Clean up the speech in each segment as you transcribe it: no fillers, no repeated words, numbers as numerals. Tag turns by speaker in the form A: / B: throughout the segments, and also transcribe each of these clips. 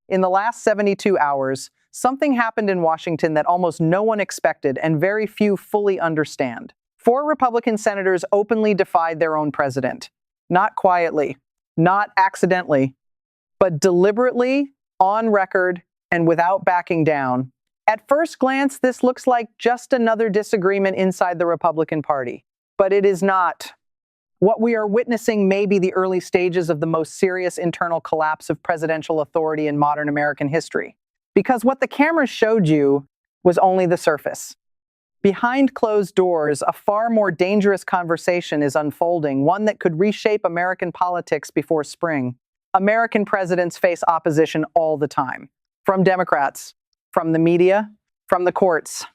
A: In the last 72 hours, something happened in Washington that almost no one expected and very few fully understand. 4 Republican senators openly defied their own president. Not quietly, not accidentally, but deliberately, on record, and without backing down. At first glance, this looks like just another disagreement inside the Republican Party. But it is not. What we are witnessing may be the early stages of the most serious internal collapse of presidential authority in modern American history. Because what the cameras showed you was only the surface. Behind closed doors, a far more dangerous conversation is unfolding, one that could reshape American politics before spring. American presidents face opposition all the time, from Democrats, from the media, from the courts.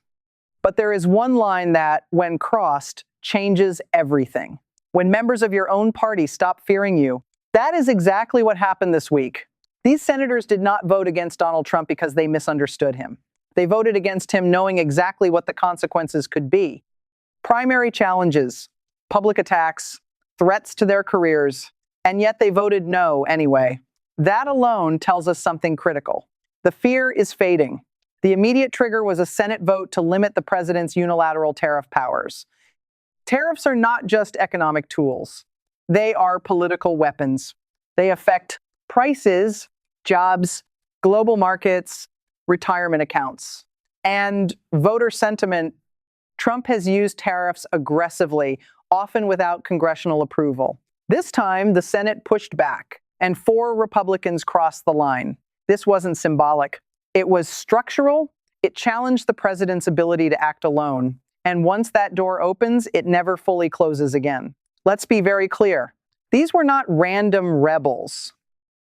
A: But there is one line that, when crossed, changes everything. When members of your own party stop fearing you. That is exactly what happened this week. These senators did not vote against Donald Trump because they misunderstood him. They voted against him knowing exactly what the consequences could be. Primary challenges, public attacks, threats to their careers, and yet they voted no anyway. That alone tells us something critical. The fear is fading. The immediate trigger was a Senate vote to limit the president's unilateral tariff powers. Tariffs are not just economic tools. They are political weapons. They affect prices, jobs, global markets, retirement accounts, and voter sentiment. Trump has used tariffs aggressively, often without congressional approval. This time, the Senate pushed back, and 4 Republicans crossed the line. This wasn't symbolic. It was structural. It challenged the president's ability to act alone. And once that door opens, it never fully closes again. Let's be very clear. These were not random rebels.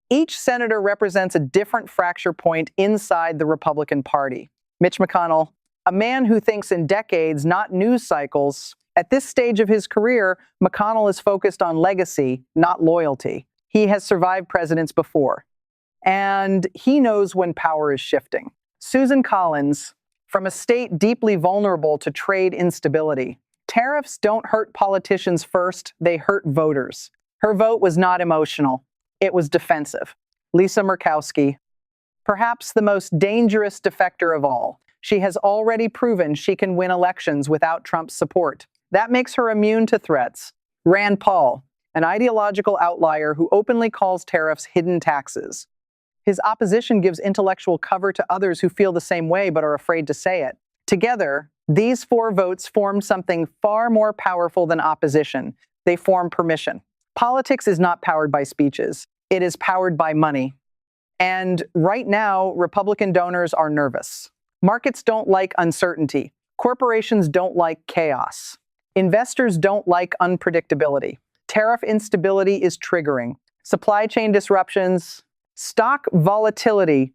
A: Each senator represents a different fracture point inside the Republican Party. Mitch McConnell, a man who thinks in decades, not news cycles. At this stage of his career, McConnell is focused on legacy, not loyalty. He has survived presidents before, and he knows when power is shifting. Susan Collins, from a state deeply vulnerable to trade instability. Tariffs don't hurt politicians first, they hurt voters. Her vote was not emotional. It was defensive. Lisa Murkowski, perhaps the most dangerous defector of all. She has already proven she can win elections without Trump's support. That makes her immune to threats. Rand Paul, an ideological outlier who openly calls tariffs hidden taxes. His opposition gives intellectual cover to others who feel the same way but are afraid to say it. Together, these 4 votes formed something far more powerful than opposition. They form permission. Politics is not powered by speeches. It is powered by money. And right now, Republican donors are nervous. Markets don't like uncertainty. Corporations don't like chaos. Investors don't like unpredictability. Tariff instability is triggering. Supply chain disruptions, stock volatility,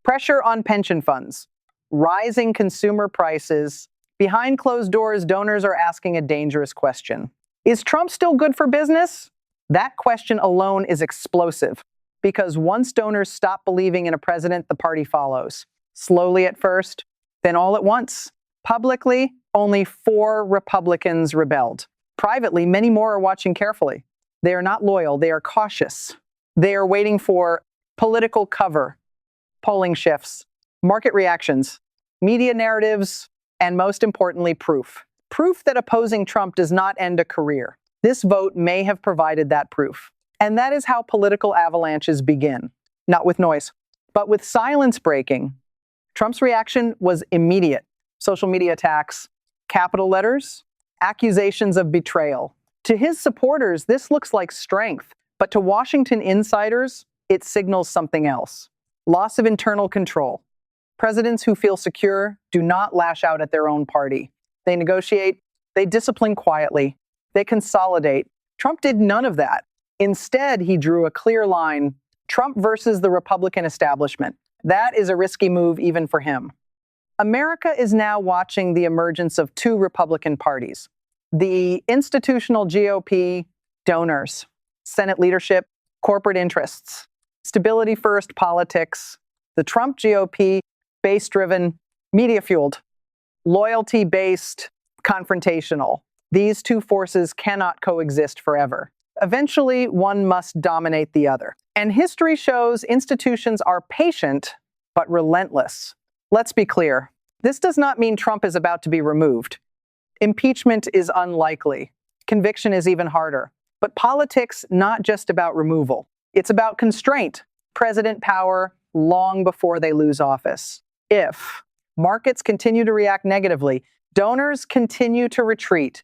A: pressure on pension funds, rising consumer prices. Behind closed doors, donors are asking a dangerous question. Is Trump still good for business? That question alone is explosive, because once donors stop believing in a president, the party follows. Slowly at first, then all at once. Publicly, only 4 Republicans rebelled. Privately, many more are watching carefully. They are not loyal, they are cautious. They are waiting for political cover, polling shifts, market reactions, media narratives, and most importantly, proof. Proof that opposing Trump does not end a career. This vote may have provided that proof. And that is how political avalanches begin. Not with noise, but with silence breaking. Trump's reaction was immediate. Social media attacks, capital letters, accusations of betrayal. To his supporters, this looks like strength. But to Washington insiders, it signals something else. Loss of internal control. Presidents who feel secure do not lash out at their own party. They negotiate, they discipline quietly, they consolidate. Trump did none of that. Instead, he drew a clear line: Trump versus the Republican establishment. That is a risky move even for him. America is now watching the emergence of 2 Republican parties. The institutional GOP donors, Senate leadership, corporate interests, stability first politics, the Trump GOP, base-driven, media-fueled, loyalty-based, confrontational. These 2 forces cannot coexist forever. Eventually, one must dominate the other. And history shows institutions are patient, but relentless. Let's be clear. This does not mean Trump is about to be removed. Impeachment is unlikely. Conviction is even harder. But politics, not just about removal. It's about constraint, president power long before they lose office. If markets continue to react negatively, donors continue to retreat,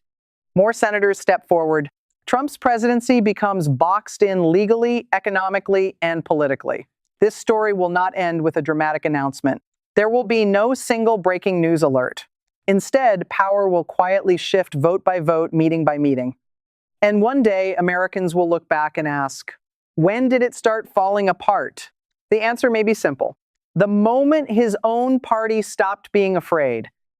A: more senators step forward, Trump's presidency becomes boxed in legally, economically, and politically. This story will not end with a dramatic announcement. There will be no single breaking news alert. Instead, power will quietly shift vote by vote, meeting by meeting. And one day, Americans will look back and ask, when did it start falling apart? The answer may be simple. The moment his own party stopped being afraid,